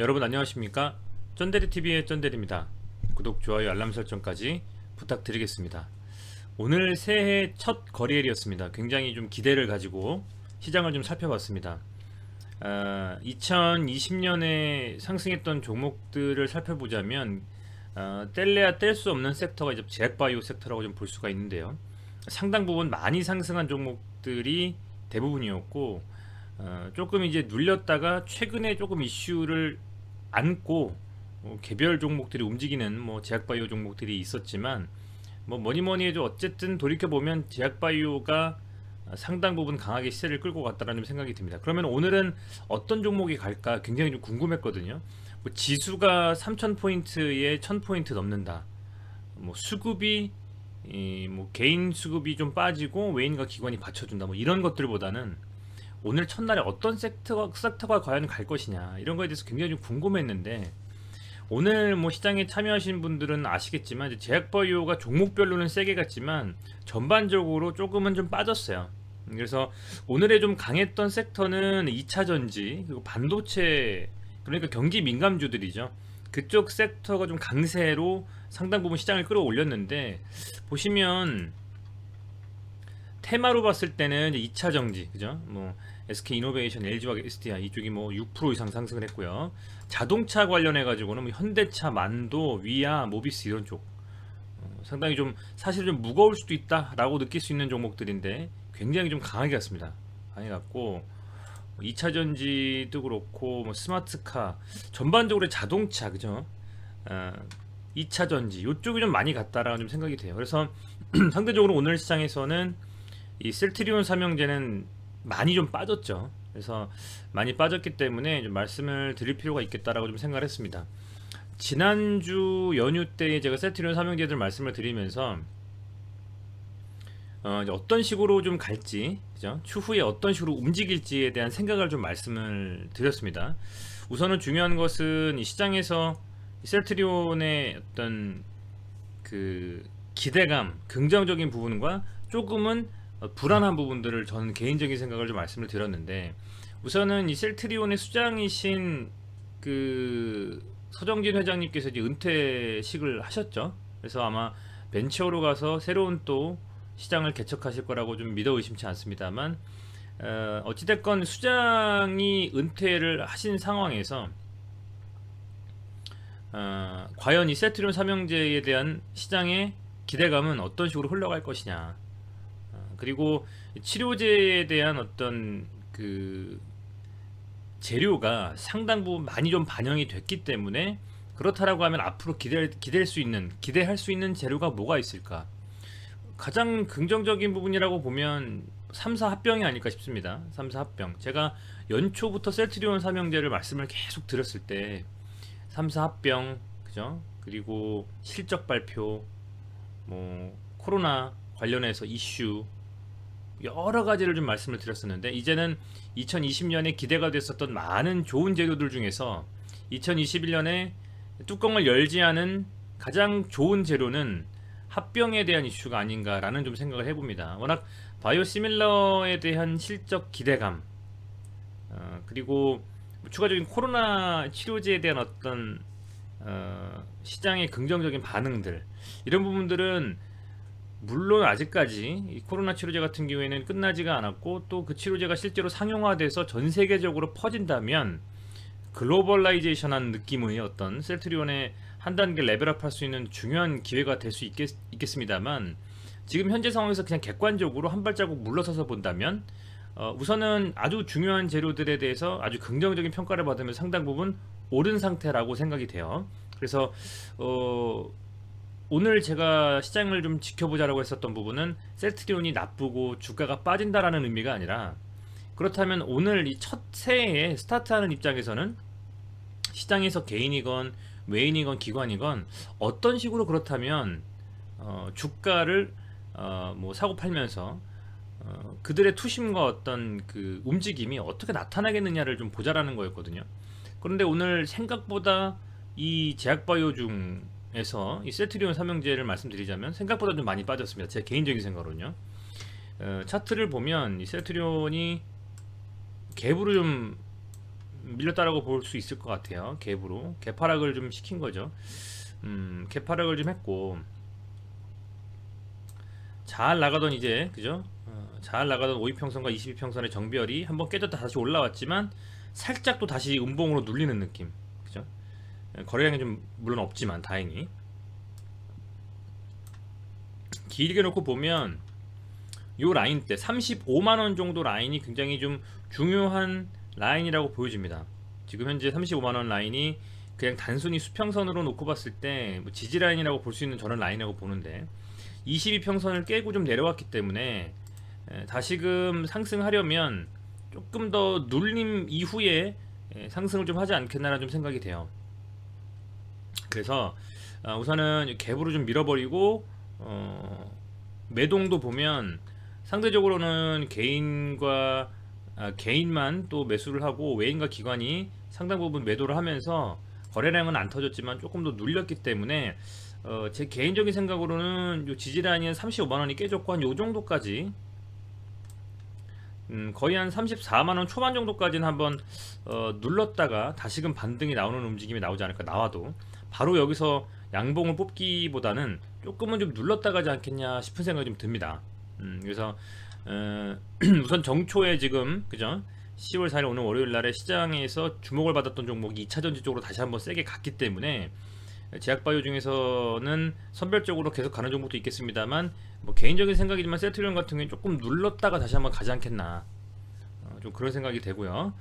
여러분 안녕하십니까? 쩐데리TV의 쩐데리입니다. 구독, 좋아요, 알람 설정까지 부탁드리겠습니다. 오늘 새해 첫 거래일이었습니다. 굉장히 좀 기대를 가지고 시장을 좀 살펴봤습니다. 2020년에 상승했던 종목들을 살펴보자면 뗄래야 뗄 수 없는 섹터가 이제 제약바이오 섹터라고 좀 볼 수가 있는데요. 상당 부분 많이 상승한 종목들이 대부분이었고 조금 이제 눌렸다가 최근에 조금 이슈를 안고 개별 종목들이 움직이는 제약바이오 종목들이 있었지만 뭐니뭐니 해도 어쨌든 돌이켜보면 제약바이오가 상당 부분 강하게 시세를 끌고 갔다라는 생각이 듭니다. 그러면 오늘은 어떤 종목이 갈까 굉장히 좀 궁금했거든요. 지수가 3000포인트에 1000포인트 넘는다. 수급이 개인 수급이 좀 빠지고 외인과 기관이 받쳐준다. 이런 것들보다는 오늘 첫날에 어떤 섹터가 과연 갈 것이냐 이런 거에 대해서 굉장히 좀 궁금했는데, 오늘 시장에 참여하신 분들은 아시겠지만 이제 제약바이오가 종목별로는 세게 갔지만 전반적으로 조금은 좀 빠졌어요. 그래서 오늘의 좀 강했던 섹터는 2차전지 그리고 반도체, 그러니까 경기 민감주들이죠. 그쪽 섹터가 좀 강세로 상당 부분 시장을 끌어올렸는데, 보시면 테마로 봤을 때는 2차 정지, 그죠? SK이노베이션, LG와 SDI 이쪽이 6% 이상 상승을 했고요. 자동차 관련해 가지고는 현대차, 만도, 위아, 모비스 이런 쪽 상당히 좀 사실 좀 무거울 수도 있다라고 느낄 수 있는 종목들인데 굉장히 좀 강하게 갔습니다. 강하게 갔고 2차 전지도 그렇고 스마트카 전반적으로 자동차, 그죠? 2차 전지 이쪽이 좀 많이 갔다라는 좀 생각이 돼요. 그래서 상대적으로 오늘 시장에서는 이 셀트리온 삼형제는 많이 좀 빠졌죠. 그래서 많이 빠졌기 때문에 좀 말씀을 드릴 필요가 있겠다라고 좀 생각을 했습니다. 지난주 연휴 때 제가 셀트리온 삼형제들 말씀을 드리면서 이제 어떤 식으로 좀 갈지, 그죠? 추후에 어떤 식으로 움직일지에 대한 생각을 좀 말씀을 드렸습니다. 우선은 중요한 것은 이 시장에서 셀트리온의 어떤 그 기대감, 긍정적인 부분과 조금은 불안한 부분들을 저는 개인적인 생각을 좀 말씀을 드렸는데, 우선은 이 셀트리온의 수장이신 그 서정진 회장님께서 이제 은퇴식을 하셨죠. 그래서 아마 벤처로 가서 새로운 또 시장을 개척하실 거라고 좀 믿어 의심치 않습니다만, 어찌됐건 수장이 은퇴를 하신 상황에서 과연 이 셀트리온 삼형제에 대한 시장의 기대감은 어떤 식으로 흘러갈 것이냐, 그리고 치료제에 대한 어떤 그 재료가 상당 부분 많이 좀 반영이 됐기 때문에 그렇다라고 하면 앞으로 기대할 수 있는 재료가 뭐가 있을까? 가장 긍정적인 부분이라고 보면 3사 합병이 아닐까 싶습니다. 3사 합병. 제가 연초부터 셀트리온 삼형제를 말씀을 계속 드렸을 때 3사 합병, 그죠? 그리고 실적 발표, 코로나 관련해서 이슈 여러 가지를 좀 말씀을 드렸었는데, 이제는 2020년에 기대가 됐었던 많은 좋은 재료들 중에서 2021년에 뚜껑을 열지 않은 가장 좋은 재료는 합병에 대한 이슈가 아닌가라는 좀 생각을 해봅니다. 워낙 바이오시밀러에 대한 실적 기대감, 그리고 추가적인 코로나 치료제에 대한 어떤 시장의 긍정적인 반응들, 이런 부분들은 물론 아직까지 이 코로나 치료제 같은 경우에는 끝나지가 않았고, 또 그 치료제가 실제로 상용화돼서 전 세계적으로 퍼진다면 글로벌라이제이션한 느낌의 어떤 셀트리온의 한 단계 레벨업 할 수 있는 중요한 기회가 될 수 있겠습니다만, 지금 현재 상황에서 그냥 객관적으로 한 발자국 물러서서 본다면 우선은 아주 중요한 재료들에 대해서 아주 긍정적인 평가를 받으면 상당 부분 오른 상태라고 생각이 돼요. 그래서 오늘 제가 시장을 좀 지켜보자라고 했었던 부분은 셀트리온이 나쁘고 주가가 빠진다라는 의미가 아니라, 그렇다면 오늘 이 첫 새해에 스타트하는 입장에서는 시장에서 개인이건 외인이건 기관이건 어떤 식으로 그렇다면 주가를 사고 팔면서 그들의 투심과 어떤 그 움직임이 어떻게 나타나겠느냐를 좀 보자라는 거였거든요. 그런데 오늘 생각보다 이 제약바이오 중에서 이 셀트리온 삼형제를 말씀드리자면 생각보다 좀 많이 빠졌습니다. 제 개인적인 생각으로는요. 차트를 보면 이 셀트리온이 갭으로 좀 밀렸다라고 볼 수 있을 것 같아요. 갭으로 개파락을 좀 시킨 거죠. 개파락을 좀 했고 잘 나가던 이제 그죠? 잘 나가던 52평선과 22평선의 정비열이 한번 깨졌다 다시 올라왔지만 살짝 또 다시 음봉으로 눌리는 느낌, 그죠? 거래량이 좀 물론 없지만 다행히 길게 놓고 보면 요 라인 때 35만원 정도 라인이 굉장히 좀 중요한 라인이라고 보여집니다. 지금 현재 35만원 라인이 그냥 단순히 수평선으로 놓고 봤을 때뭐 지지 라인이라고 볼 수 있는 저런 라인이라고 보는데 22평선을 깨고 좀 내려왔기 때문에 다시금 상승하려면 조금 더 눌림 이후에 상승을 좀 하지 않겠나라는 좀 생각이 돼요. 그래서 우선은 갭으로 좀 밀어버리고 매동도 보면 상대적으로는 개인만 또 매수를 하고 외인과 기관이 상당 부분 매도를 하면서 거래량은 안 터졌지만 조금 더 눌렸기 때문에 제 개인적인 생각으로는 요 지지라인이 35만원이 깨졌고 한 요 정도까지 거의 한 34만원 초반 정도까지는 한번 눌렀다가 다시금 반등이 나오는 움직임이 나오지 않을까. 나와도 바로 여기서 양봉을 뽑기보다는 조금은 좀 눌렀다 가지 않겠냐 싶은 생각이 좀 듭니다. 그래서 우선 정초에 지금 그죠, 10월 4일 오늘 월요일 날에 시장에서 주목을 받았던 종목이 2차전지 쪽으로 다시 한번 세게 갔기 때문에 제약바이오 중에서는 선별적으로 계속 가는 종목도 있겠습니다만 뭐 개인적인 생각이지만 세트리온 같은 경우는 조금 눌렀다가 다시 한번 가지 않겠나, 좀 그런 생각이 되고요.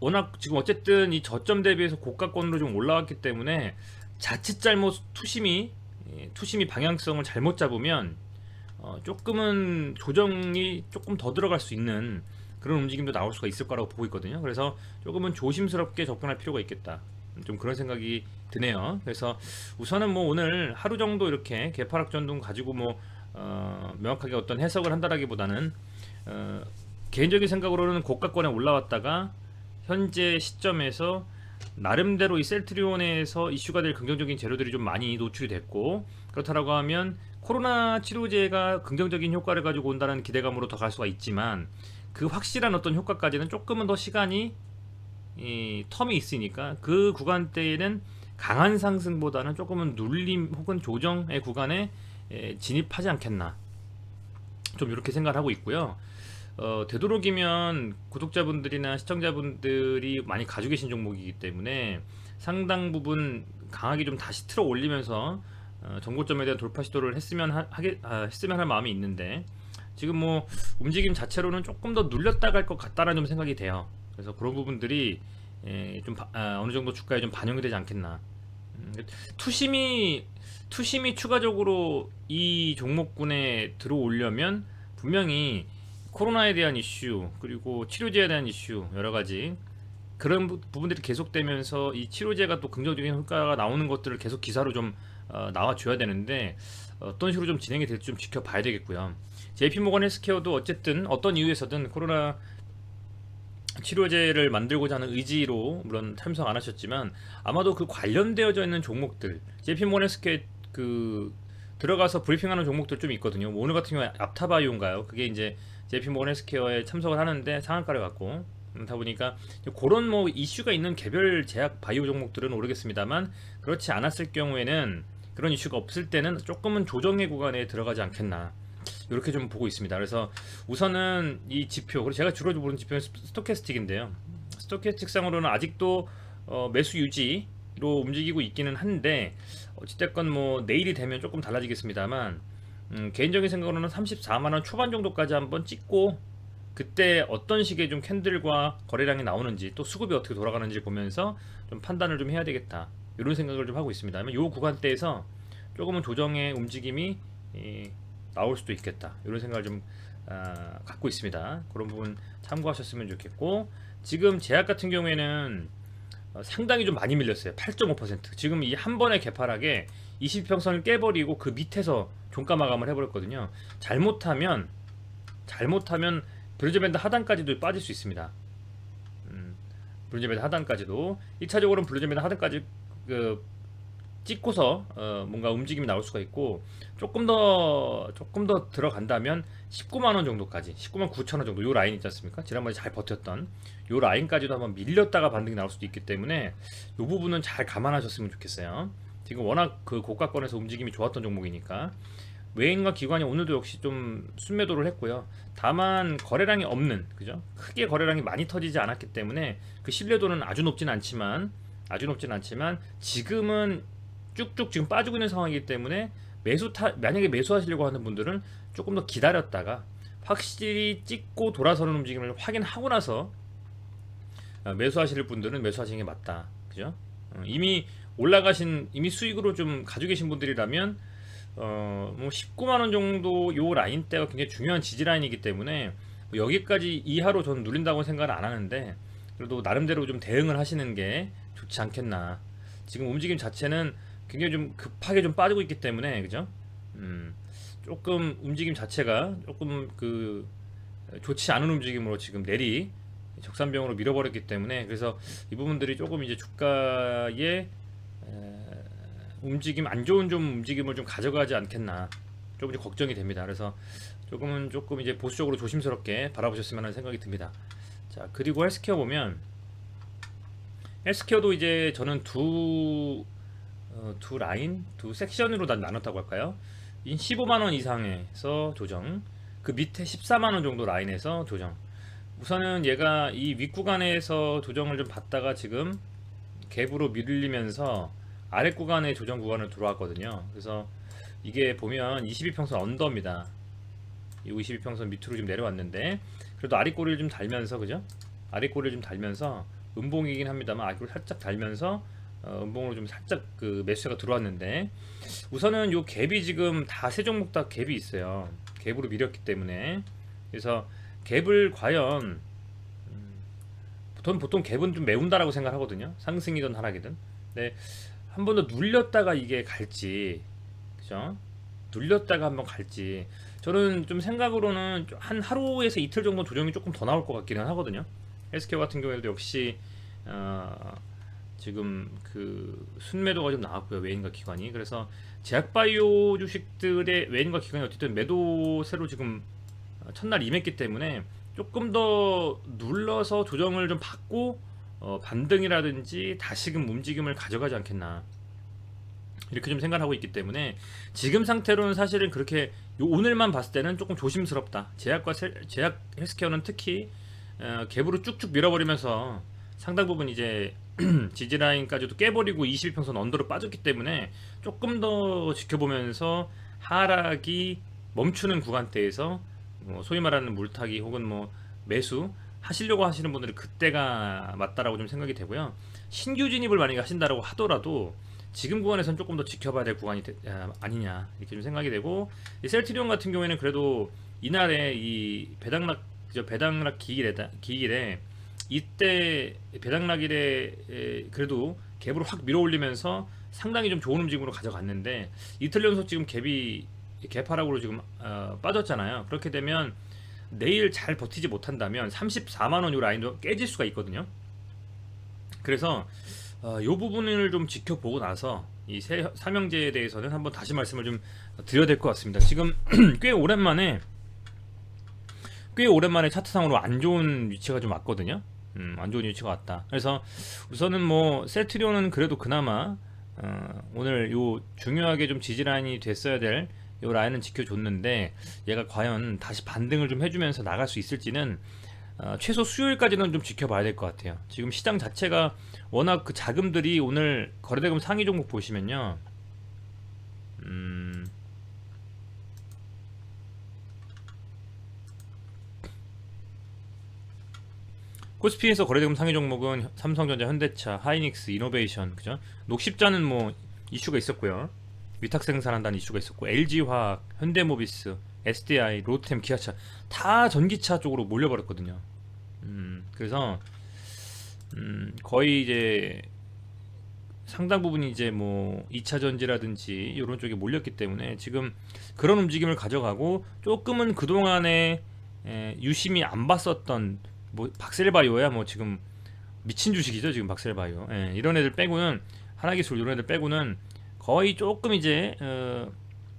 워낙 지금 어쨌든 이 저점 대비해서 고가권으로 좀 올라왔기 때문에 자칫 잘못 투심이 방향성을 잘못 잡으면 조금은 조정이 조금 더 들어갈 수 있는 그런 움직임도 나올 수가 있을 거라고 보고 있거든요. 그래서 조금은 조심스럽게 접근할 필요가 있겠다, 좀 그런 생각이 드네요. 그래서 우선은 뭐 오늘 하루 정도 이렇게 개파락 전동 가지고 뭐 명확하게 어떤 해석을 한다라기보다는 개인적인 생각으로는 고가권에 올라왔다가 현재 시점에서 나름대로 이 셀트리온에서 이슈가 될 긍정적인 재료들이 좀 많이 노출이 됐고, 그렇다라고 하면 코로나 치료제가 긍정적인 효과를 가지고 온다는 기대감으로 더 갈 수가 있지만 그 확실한 어떤 효과까지는 조금은 더 시간이 텀이 있으니까 그 구간대에는 강한 상승보다는 조금은 눌림 혹은 조정의 구간에 진입하지 않겠나, 좀 이렇게 생각을 하고 있고요. 되도록이면 구독자분들이나 시청자분들이 많이 가지고 계신 종목이기 때문에 상당 부분 강하게 좀 다시 틀어 올리면서 정고점에 대한 돌파 시도를 했으면 할 마음이 있는데 지금 뭐 움직임 자체로는 조금 더 눌렸다 갈 것 같다라는 좀 생각이 돼요. 그래서 그런 부분들이 어느 정도 주가에 좀 반영이 되지 않겠나. 투심이 추가적으로 이 종목군에 들어오려면 분명히 코로나에 대한 이슈 그리고 치료제에 대한 이슈 여러 가지 그런 부분들이 계속되면서 이 치료제가 또 긍정적인 효과가 나오는 것들을 계속 기사로 좀 나와줘야 되는데 어떤 식으로 좀 진행이 될지 좀 지켜봐야 되겠고요. JP모건 헬스케어도 어쨌든 어떤 이유에서든 코로나 치료제를 만들고자 하는 의지로 물론 참석 안 하셨지만 아마도 그 관련되어져 있는 종목들 JP모건 헬스케어 들어가서 브리핑하는 종목들 좀 있거든요. 뭐 오늘 같은 경우에 앞타바이오인가요? 그게 이제 JP모건 헬스케어에 참석을 하는데 상한가를 갖고 그러다 보니까 그런 뭐 이슈가 있는 개별 제약 바이오 종목들은 오르겠습니다만 그렇지 않았을 경우에는 그런 이슈가 없을 때는 조금은 조정의 구간에 들어가지 않겠나, 이렇게 좀 보고 있습니다. 그래서 우선은 이 지표, 그리고 제가 주로 보는 지표는 스토캐스틱인데요. 스토캐스틱 상으로는 아직도 매수 유지로 움직이고 있기는 한데 어찌됐건 뭐 내일이 되면 조금 달라지겠습니다만 개인적인 생각으로는 34만원 초반 정도까지 한번 찍고 그때 어떤 식의 좀 캔들과 거래량이 나오는지 또 수급이 어떻게 돌아가는지 보면서 좀 판단을 좀 해야 되겠다, 이런 생각을 좀 하고 있습니다. 이 구간대에서 조금은 조정의 움직임이 나올 수도 있겠다, 이런 생각을 좀 갖고 있습니다. 그런 부분 참고하셨으면 좋겠고, 지금 제약 같은 경우에는 상당히 좀 많이 밀렸어요. 8.5%. 지금 이 한 번의 개파락에 20평선을 깨버리고 그 밑에서 종가 마감을 해버렸거든요. 잘못하면 블루즈밴드 하단까지도 빠질 수 있습니다. 블루즈밴드 하단까지도 1차적으로는 블루즈밴드 하단까지 찍고서 뭔가 움직임이 나올 수가 있고, 조금 더 들어간다면 19만 원 정도까지, 19만 9천 원 정도, 요 라인 있지 않습니까? 지난번에 잘 버텼던 요 라인까지도 한번 밀렸다가 반등이 나올 수도 있기 때문에 요 부분은 잘 감안하셨으면 좋겠어요. 지금 워낙 그 고가권에서 움직임이 좋았던 종목이니까. 외인과 기관이 오늘도 역시 좀 순매도를 했고요. 다만 거래량이 없는, 그죠? 크게 거래량이 많이 터지지 않았기 때문에 그 신뢰도는 아주 높진 않지만 지금은 쭉쭉 지금 빠지고 있는 상황이기 때문에 만약에 매수하시려고 하는 분들은 조금 더 기다렸다가 확실히 찍고 돌아서는 움직임을 확인하고 나서 매수하실 분들은 매수하시는 게 맞다, 그죠? 이미 수익으로 좀 가지고 계신 분들이라면 뭐 19만 원 정도 요 라인대가 굉장히 중요한 지지 라인이기 때문에 뭐 여기까지 이하로 저는 누린다고 생각을 안 하는데, 그래도 나름대로 좀 대응을 하시는 게 좋지 않겠나. 지금 움직임 자체는 굉장히 좀 급하게 좀 빠지고 있기 때문에, 그죠? 조금 움직임 자체가 조금 좋지 않은 움직임으로 지금 적산병으로 밀어버렸기 때문에, 그래서 이 부분들이 조금 이제 주가의 움직임, 안 좋은 좀 움직임을 좀 가져가지 않겠나, 조금 이제 걱정이 됩니다. 그래서 조금 이제 보수적으로 조심스럽게 바라보셨으면 하는 생각이 듭니다. 자, 그리고 헬스케어 보면, 헬스케어도 이제 저는 두 섹션으로 나눴다고 할까요? 15만 원 이상에서 조정, 그 밑에 14만 원 정도 라인에서 조정. 우선은 얘가 이 윗구간에서 조정을 좀 받다가 지금 갭으로 밀리면서 아랫구간의 조정 구간을 들어왔거든요. 그래서 이게 보면 22평선 언더입니다. 이 22평선 밑으로 좀 내려왔는데, 그래도 아랫꼬리를 좀 달면서, 그죠? 아랫꼬리를 좀 달면서 음봉이긴 합니다만 아랫꼬리를 살짝 달면서 음봉으로 좀 살짝 그 매수가 들어왔는데, 우선은 요 갭이 지금 다 세 종목 다 갭이 있어요. 갭으로 밀었기 때문에. 그래서 갭을 과연 보통 갭은 좀 메운다라고 생각하거든요. 상승이든 하락이든. 근데 한 번 더 눌렸다가 이게 갈지, 그죠? 눌렸다가 한번 갈지. 저는 좀 생각으로는 한 하루에서 이틀 정도 조정이 조금 더 나올 것 같기는 하거든요. 헬스케어 같은 경우에도 역시 지금 그 순매도가 좀 나왔고요, 외인과 기관이. 그래서 제약바이오 주식들의 외인과 기관이 어쨌든 매도세로 지금 첫날 임했기 때문에 조금 더 눌러서 조정을 좀 받고 반등이라든지 다시금 움직임을 가져가지 않겠나, 이렇게 좀 생각하고 있기 때문에 지금 상태로는 사실은 그렇게 오늘만 봤을 때는 조금 조심스럽다. 제약 헬스케어는 특히 갭으로 쭉쭉 밀어버리면서 상당 부분 이제 지지라인까지도 깨버리고 22평선 언더로 빠졌기 때문에 조금 더 지켜보면서 하락이 멈추는 구간대에서 뭐 소위 말하는 물타기 혹은 뭐 매수 하시려고 하시는 분들은 그때가 맞다라고 좀 생각이 되고요. 신규 진입을 만약에 하신다라고 하더라도 지금 구간에서는 조금 더 지켜봐야 될 구간이 아니냐, 이렇게 좀 생각이 되고, 이 셀트리온 같은 경우에는 그래도 이날에 이 배당락 기일에 이때 배당락일에 그래도 갭으로 확 밀어올리면서 상당히 좀 좋은 움직임으로 가져갔는데, 이틀 연속 지금 갭 하락으로 지금 빠졌잖아요. 그렇게 되면 내일 잘 버티지 못한다면 34만 원 요 라인도 깨질 수가 있거든요. 그래서 요 부분을 좀 지켜보고 나서 이 삼형제에 대해서는 한번 다시 말씀을 좀 드려야 될 것 같습니다. 지금 꽤 오랜만에 차트상으로 안 좋은 위치가 좀 왔거든요. 안 좋은 위치가 왔다. 그래서 우선은 뭐 셀트리온은 그래도 그나마 오늘 요 중요하게 좀 지지라인이 됐어야 될 요 라인은 지켜줬는데, 얘가 과연 다시 반등을 좀 해주면서 나갈 수 있을지는 최소 수요일까지는 좀 지켜봐야 될 것 같아요. 지금 시장 자체가 워낙 그 자금들이 오늘 거래대금 상위 종목 보시면요, 코스피에서 거래대금 상위 종목은 삼성전자, 현대차, 하이닉스, 이노베이션, 그죠? 녹십자는 뭐 이슈가 있었고요. 위탁 생산한다는 이슈가 있었고, LG화학, 현대모비스, SDI, 롯데템, 기아차 다 전기차 쪽으로 몰려버렸거든요. 그래서 거의 이제 상당 부분이 이제 뭐 2차 전지라든지 이런 쪽에 몰렸기 때문에 지금 그런 움직임을 가져가고, 조금은 그동안에 유심히 안 봤었던 뭐 박셀바이오야 뭐 지금 미친 주식이죠 지금 박셀바이오. 이런 애들 빼고는, 하나기술 이런 애들 빼고는 거의 조금 이제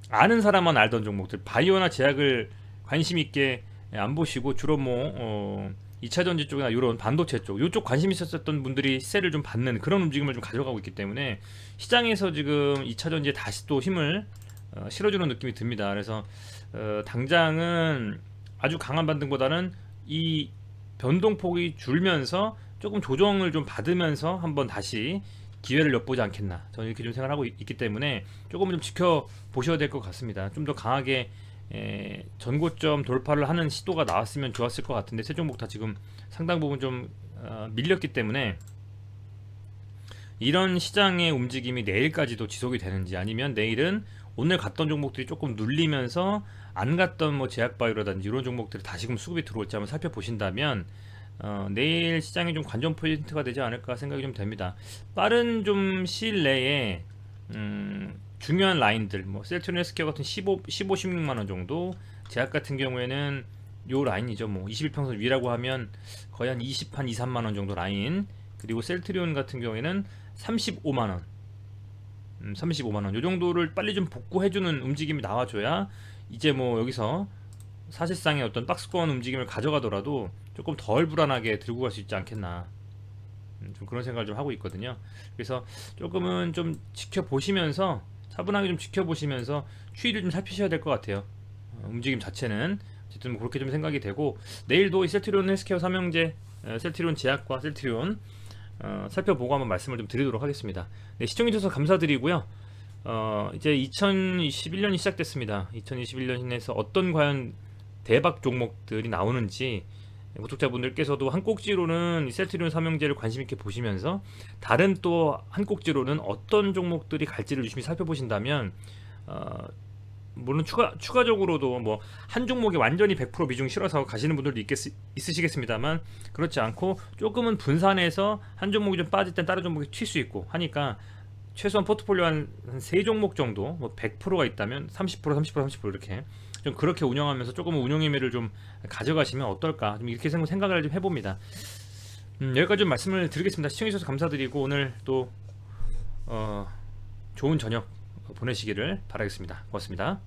아는 사람만 알던 종목들, 바이오나 제약을 관심 있게 안 보시고 주로 뭐 2차 전지 쪽이나 이런 반도체 쪽, 이쪽 관심 있었던 분들이 시세를 좀 받는 그런 움직임을 좀 가져가고 있기 때문에 시장에서 지금 2차 전지에 다시 또 힘을 실어주는 느낌이 듭니다. 그래서 당장은 아주 강한 반등보다는 이 변동폭이 줄면서 조금 조정을 좀 받으면서 한번 다시 기회를 엿보지 않겠나, 저는 이렇게 좀 생각하고 있기 때문에 조금은 좀 지켜보셔야 될 것 같습니다. 좀 더 강하게 전고점 돌파를 하는 시도가 나왔으면 좋았을 것 같은데 세 종목 다 지금 상당 부분 좀 밀렸기 때문에 이런 시장의 움직임이 내일까지도 지속이 되는지, 아니면 내일은 오늘 갔던 종목들이 조금 눌리면서 안 갔던 뭐 제약바이오라든지 이런 종목들이 다시금 수급이 들어올지 한번 살펴보신다면 내일 시장이 좀 관전 포인트가 되지 않을까 생각이 좀 됩니다. 빠른 좀 시일 내에 중요한 라인들, 뭐 셀트리온 헬스케어 같은 16만원 정도, 제약 같은 경우에는 요 라인이죠. 뭐 21평선 위라고 하면 거의 한 2, 3만원 정도 라인, 그리고 셀트리온 같은 경우에는 35만원, 35만원 요 정도를 빨리 좀 복구해주는 움직임이 나와줘야 이제 뭐 여기서 사실상의 어떤 박스권 움직임을 가져가더라도 조금 덜 불안하게 들고 갈 수 있지 않겠나, 좀 그런 생각을 좀 하고 있거든요. 그래서 조금은 좀 지켜보시면서, 차분하게 좀 지켜보시면서 추이를 좀 살피셔야 될 것 같아요. 움직임 자체는 어쨌든 뭐 그렇게 좀 생각이 되고, 내일도 이 셀트리온 헬스케어 삼형제, 셀트리온 제약과 셀트리온 살펴보고 한번 말씀을 좀 드리도록 하겠습니다. 네, 시청해주셔서 감사드리고요. 이제 2021년이 시작됐습니다. 2021년에서 어떤 과연 대박 종목들이 나오는지 구독자분들께서도 한 꼭지로는 이 셀트리온 삼형제를 관심 있게 보시면서, 다른 또 한 꼭지로는 어떤 종목들이 갈지를 유심히 살펴보신다면 물론 추가적으로도 뭐 한 종목에 완전히 100% 비중 실어서 가시는 분들도 있으시겠습니다만, 그렇지 않고 조금은 분산해서 한 종목이 좀 빠질 땐 다른 종목이 튈 수 있고 하니까, 최소한 포트폴리오 한 3종목 정도, 뭐 100%가 있다면 30%, 30%, 30% 이렇게 좀 그렇게 운영하면서 조금은 운용 의미를 좀 가져가시면 어떨까, 좀 이렇게 생각을 좀 해봅니다. 여기까지 좀 말씀을 드리겠습니다. 시청해주셔서 감사드리고 오늘 또 좋은 저녁 보내시기를 바라겠습니다. 고맙습니다.